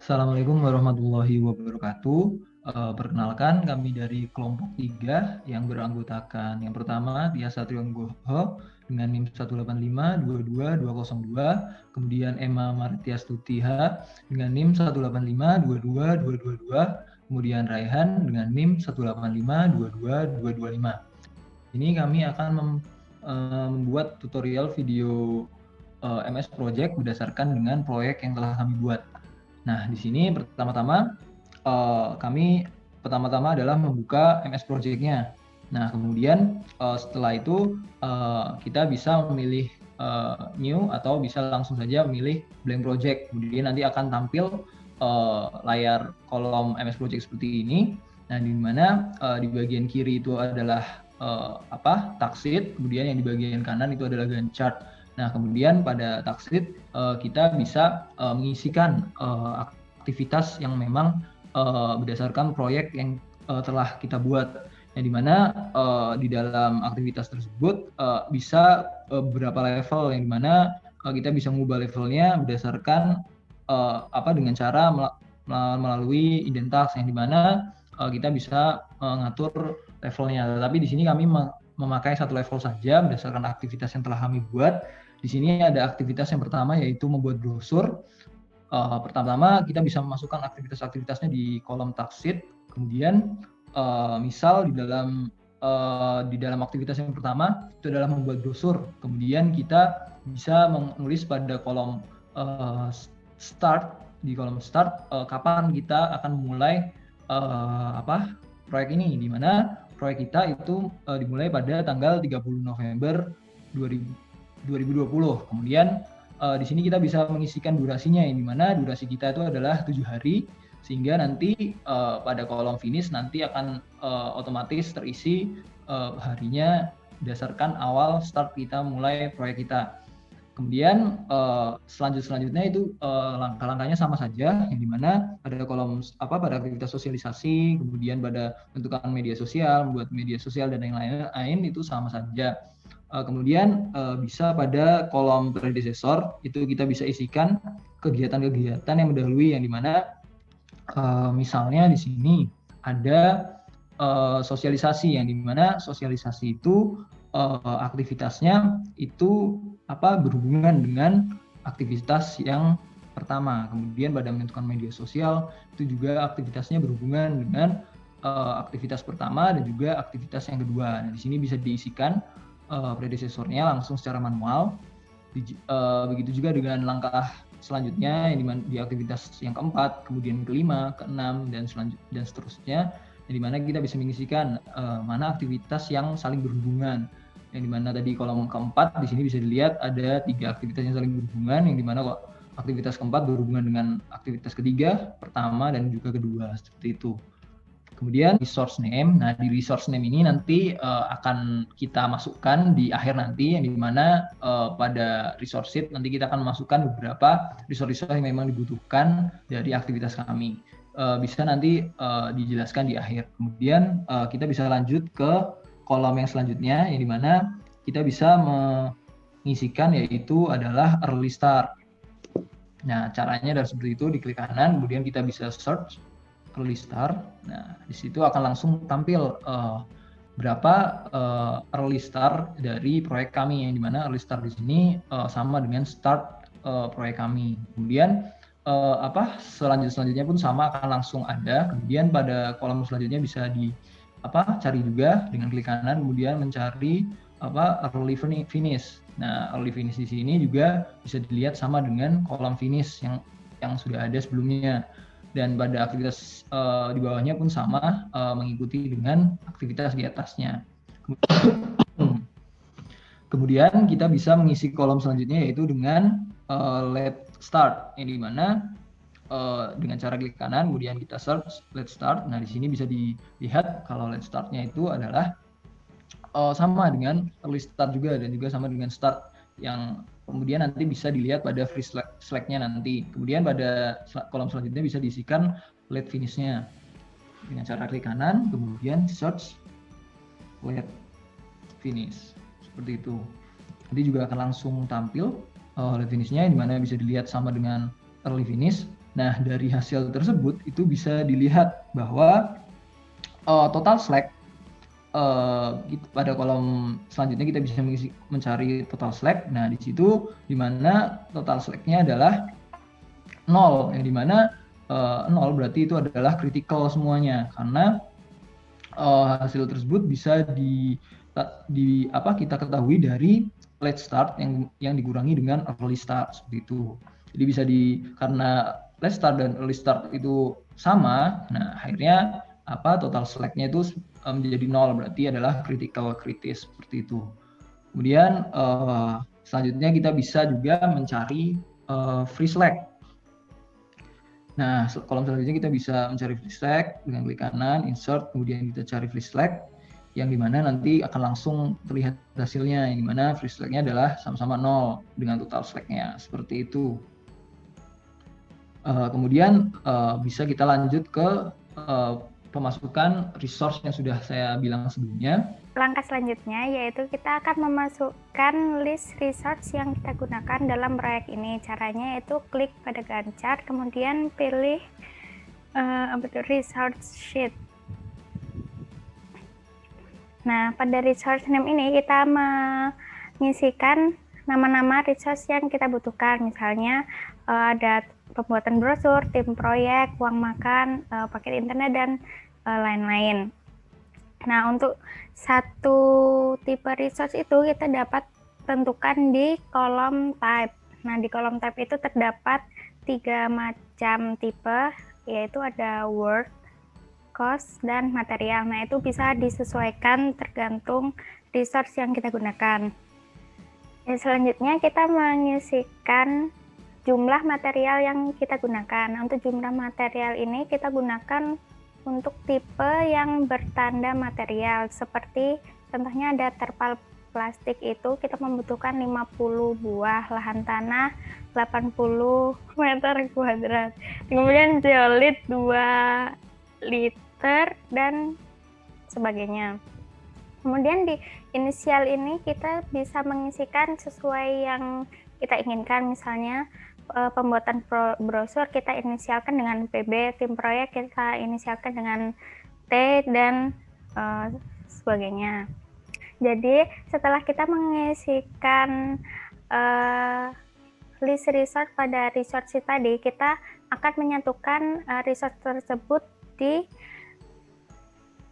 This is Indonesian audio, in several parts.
Assalamualaikum warahmatullahi wabarakatuh. Perkenalkan, kami dari kelompok 3 yang beranggotakan yang pertama Tia Satrionggoho dengan NIM 185-22202, kemudian Emma Martiastutiha dengan NIM 185-22222, kemudian Raihan dengan NIM 185-22225. Ini kami akan membuat tutorial video MS Project berdasarkan dengan proyek yang telah kami buat. Nah, di sini pertama-tama kami adalah membuka MS Project-nya. Nah, kemudian setelah itu kita bisa memilih new atau bisa langsung saja memilih blank project. Kemudian nanti akan tampil layar kolom MS Project seperti ini. Nah, di mana di bagian kiri itu adalah taksheet, kemudian yang di bagian kanan itu adalah Gantt chart. Nah, kemudian pada taksheet kita bisa mengisikan aktivitas yang memang berdasarkan proyek yang telah kita buat. Yang dimana di dalam aktivitas tersebut bisa beberapa level, yang dimana kita bisa mengubah levelnya berdasarkan dengan cara melalui Indentax, yang dimana kita bisa ngatur levelnya. Tapi di sini kami memakai satu level saja berdasarkan aktivitas yang telah kami buat. Di sini ada aktivitas yang pertama, yaitu membuat brosur. Pertama-tama kita bisa memasukkan aktivitas-aktivitasnya di kolom taksheet. Kemudian misal di dalam aktivitas yang pertama itu adalah membuat brosur. Kemudian kita bisa menulis pada kolom start. Di kolom start kapan kita akan memulai proyek ini, di mana proyek kita itu dimulai pada tanggal 30 November 2020. Kemudian di sini kita bisa mengisikan durasinya, yang dimana durasi kita itu adalah 7 hari, sehingga nanti pada kolom finish nanti akan otomatis terisi harinya berdasarkan awal start kita mulai proyek kita. Kemudian selanjutnya itu langkah-langkahnya sama saja, yang dimana pada kolom pada aktivitas sosialisasi, kemudian pada bentukan media sosial, membuat media sosial dan yang lain itu sama saja. Kemudian bisa pada kolom predecessor itu kita bisa isikan kegiatan-kegiatan yang mendahului, yang dimana misalnya di sini ada sosialisasi, yang dimana sosialisasi itu aktivitasnya itu berhubungan dengan aktivitas yang pertama. Kemudian pada menentukan media sosial itu juga aktivitasnya berhubungan dengan aktivitas pertama dan juga aktivitas yang kedua. Nah, di sini bisa diisikan predecessornya langsung secara manual. Begitu juga dengan langkah selanjutnya yang di aktivitas yang keempat, kemudian kelima, keenam dan seterusnya, yang dimana kita bisa mengisikan mana aktivitas yang saling berhubungan. Yang dimana tadi kolom keempat di sini bisa dilihat ada 3 aktivitas yang saling berhubungan, yang dimana kok aktivitas keempat berhubungan dengan aktivitas ketiga, pertama dan juga kedua, seperti itu. Kemudian resource name. Nah, di resource name ini nanti akan kita masukkan di akhir nanti, yang dimana pada resource sheet nanti kita akan memasukkan beberapa resource yang memang dibutuhkan dari aktivitas kami. Bisa nanti dijelaskan di akhir. Kemudian kita bisa lanjut ke kolom yang selanjutnya, yang dimana kita bisa mengisikan yaitu adalah early start. Nah, caranya adalah seperti itu, diklik kanan, kemudian kita bisa search early start. Nah, di situ akan langsung tampil berapa early start dari proyek kami, yang dimana early start di sini sama dengan start proyek kami. Kemudian selanjutnya pun sama, akan langsung ada. Kemudian pada kolom selanjutnya bisa cari juga dengan klik kanan, kemudian mencari early finish. Nah, early finish di sini juga bisa dilihat sama dengan kolom finish yang sudah ada sebelumnya. Dan pada aktivitas di bawahnya pun sama, mengikuti dengan aktivitas di atasnya. Kemudian kita bisa mengisi kolom selanjutnya, yaitu dengan let's start, yang dimana dengan cara klik kanan, kemudian kita search let's start. Nah, di sini bisa dilihat kalau let's start-nya itu adalah sama dengan early start juga, dan juga sama dengan start, yang kemudian nanti bisa dilihat pada free select-nya nanti. Kemudian pada kolom selanjutnya bisa diisikan let finish-nya dengan cara klik kanan, kemudian search let finish, seperti itu. Nanti juga akan langsung tampil let finish-nya, di mana bisa dilihat sama dengan early finish. Nah, dari hasil tersebut itu bisa dilihat bahwa total slack pada kolom selanjutnya kita bisa mencari total slack. Nah, di situ di mana total slack-nya adalah 0, yang dimana 0 berarti itu adalah critical semuanya, karena hasil tersebut bisa kita ketahui dari late start yang dikurangi dengan early start seperti itu. Jadi bisa karena late start dan early start itu sama, nah akhirnya total slack-nya itu menjadi 0, berarti adalah critical kritis seperti itu. Kemudian selanjutnya kita bisa juga mencari free slack. Nah, kolom selanjutnya kita bisa mencari free slack dengan klik kanan, insert, kemudian kita cari free slack, yang dimana nanti akan langsung terlihat hasilnya, yang dimana free slack-nya adalah sama-sama 0 dengan total slack-nya, seperti itu. Kemudian bisa kita lanjut ke pemasukan resource yang sudah saya bilang sebelumnya. Langkah selanjutnya yaitu kita akan memasukkan list resource yang kita gunakan dalam proyek ini. Caranya yaitu klik pada Gantt chart, kemudian pilih resource sheet. Nah, pada resource name ini kita mengisikan nama-nama resource yang kita butuhkan. Misalnya ada pembuatan brosur, tim proyek, uang makan, paket internet, dan lain-lain. Nah, untuk satu tipe resource itu kita dapat tentukan di kolom type. Nah, di kolom type itu terdapat 3 macam tipe, yaitu ada work, cost, dan material. Nah, itu bisa disesuaikan tergantung resource yang kita gunakan. Dan selanjutnya kita mengisikan jumlah material yang kita gunakan. Nah, untuk jumlah material ini kita gunakan untuk tipe yang bertanda material, seperti contohnya ada terpal plastik, itu kita membutuhkan 50 buah, lahan tanah 80 meter kuadrat, kemudian zeolit 2 liter, dan sebagainya. Kemudian di inisial ini kita bisa mengisikan sesuai yang kita inginkan, misalnya pembuatan brosur kita inisialkan dengan PB, tim proyek kita inisialkan dengan T, dan sebagainya. Jadi setelah kita mengisikan list resource pada resource sheet tadi, kita akan menyatukan resource tersebut di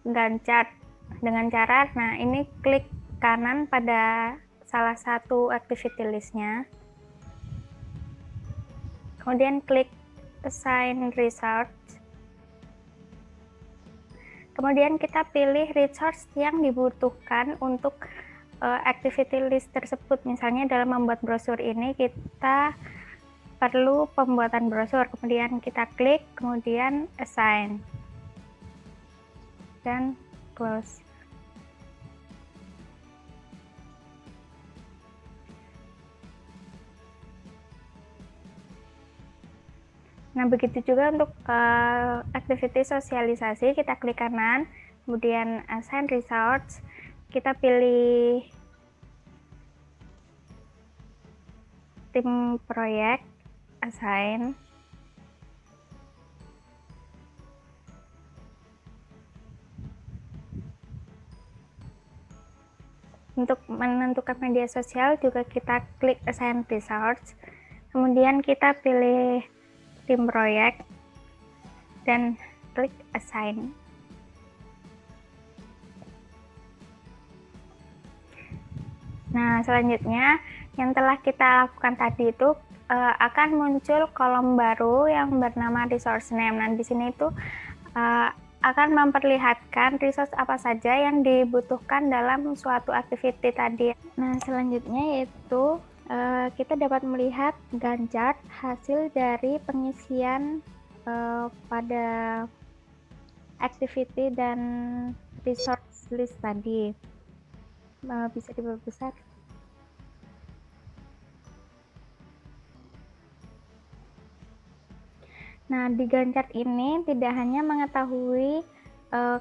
Gantt chart dengan cara, nah ini klik kanan pada salah satu activity list-nya, kemudian klik assign resource, kemudian kita pilih resource yang dibutuhkan untuk activity list tersebut. Misalnya dalam membuat brosur ini kita perlu pembuatan brosur, kemudian kita klik, kemudian assign, dan close. Nah, begitu juga untuk activity sosialisasi, kita klik kanan, kemudian assign resource, kita pilih tim proyek, assign, untuk menentukan media sosial juga kita klik assign resource, kemudian kita pilih tim proyek dan klik assign. Nah, selanjutnya yang telah kita lakukan tadi itu akan muncul kolom baru yang bernama resource name. Nah, di sini itu akan memperlihatkan resource apa saja yang dibutuhkan dalam suatu activity tadi. Nah, selanjutnya yaitu kita dapat melihat Gantt chart hasil dari pengisian pada activity dan resource list tadi. Bisa diperbesar. Nah, di Gantt chart ini tidak hanya mengetahui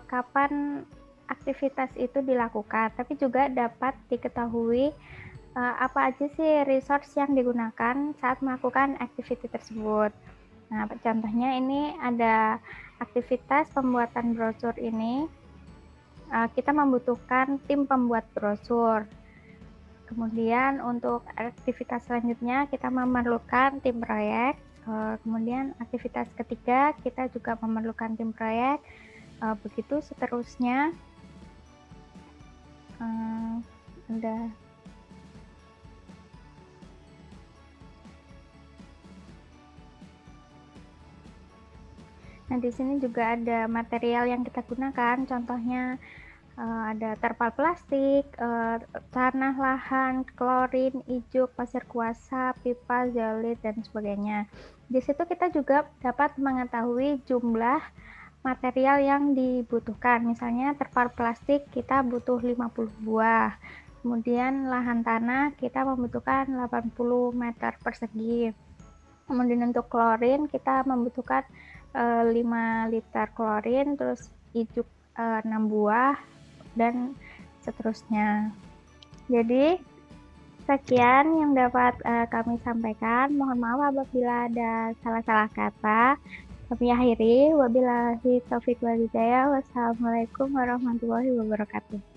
kapan aktivitas itu dilakukan, tapi juga dapat diketahui apa aja sih resource yang digunakan saat melakukan activity tersebut. Nah, contohnya ini ada aktivitas pembuatan brosur ini. Kita membutuhkan tim pembuat brosur. Kemudian untuk aktivitas selanjutnya kita memerlukan tim proyek. Kemudian aktivitas ketiga kita juga memerlukan tim proyek. Begitu seterusnya. Udah. Nah, di sini juga ada material yang kita gunakan, contohnya ada terpal plastik, tanah lahan, klorin, ijuk, pasir kuasa, pipa, zeolit, dan sebagainya. Di situ kita juga dapat mengetahui jumlah material yang dibutuhkan. Misalnya terpal plastik kita butuh 50 buah. Kemudian lahan tanah kita membutuhkan 80 meter persegi. Kemudian untuk klorin kita membutuhkan 5 liter klorin, terus ijuk 6 buah, dan seterusnya. Jadi sekian yang dapat kami sampaikan. Mohon maaf apabila ada salah-salah kata. Kami akhiri. Wabillahi taufiq wal hidayah. Wassalamualaikum warahmatullahi wabarakatuh.